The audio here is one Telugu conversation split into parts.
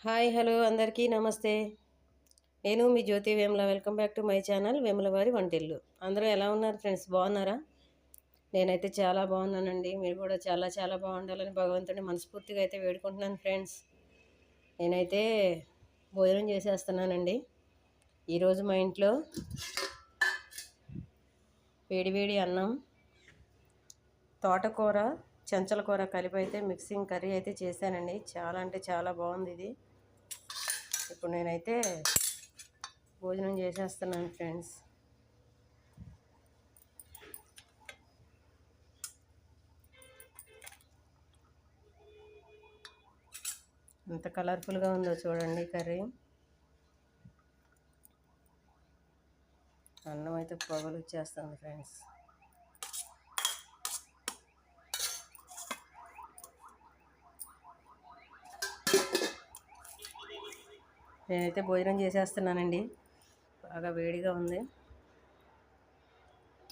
హాయ్ హలో అందరికీ నమస్తే. నేను మీ Jyothi Vemula. Welcome back to my channel Vemula వారి వంటిల్లు. అందరూ ఎలా ఉన్నారు ఫ్రెండ్స్, బాగున్నారా? నేనైతే చాలా బాగున్నానండి. మీరు కూడా చాలా చాలా బాగుండాలని భగవంతుని మనస్ఫూర్తిగా అయితే వేడుకుంటున్నాను ఫ్రెండ్స్. నేనైతే భోజనం చేసేస్తున్నానండి. ఈరోజు మా ఇంట్లో వేడివేడి అన్నం, తోటకూర, చెంచల కూర కలిపి అయితే మిక్సింగ్ కర్రీ అయితే చేశానండి. చాలా అంటే చాలా బాగుంది ఇది. ఇప్పుడు నేనైతే భోజనం చేసేస్తున్నాను ఫ్రెండ్స్. ఎంత కలర్ఫుల్గా ఉందో చూడండి కర్రీ. అన్నం అయితే పొగలు వచ్చేస్తుంది ఫ్రెండ్స్. నేనైతే భోజనం చేసేస్తున్నానండి. బాగా వేడిగా ఉంది.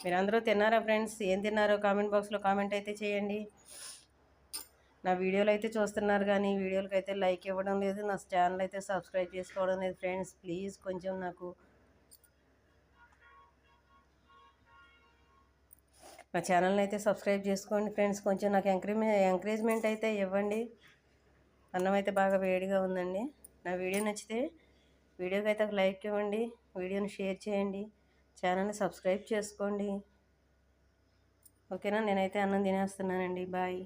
మీరందరూ తిన్నారా ఫ్రెండ్స్? ఏం తిన్నారో కామెంట్ బాక్స్లో కామెంట్ అయితే చేయండి. నా వీడియోలు అయితే చూస్తున్నారు కానీ వీడియోలకి అయితే లైక్ ఇవ్వడం లేదు, నా ఛానల్ అయితే సబ్స్క్రైబ్ చేసుకోవడం లేదు ఫ్రెండ్స్. ప్లీజ్ కొంచెం నా ఛానల్ని అయితే సబ్స్క్రైబ్ చేసుకోండి ఫ్రెండ్స్. కొంచెం నాకు ఎంకరేజ్మెంట్ అయితే ఇవ్వండి. అన్నం అయితే బాగా వేడిగా ఉందండి. నా వీడియో నచ్చితే వీడియోకి అయితే ఒక లైక్ ఇవ్వండి, వీడియోని షేర్ చేయండి, ఛానల్ని సబ్స్క్రైబ్ చేసుకోండి. ఓకేనా? నేనైతే అన్నం తినేస్తున్నానండి. బాయ్.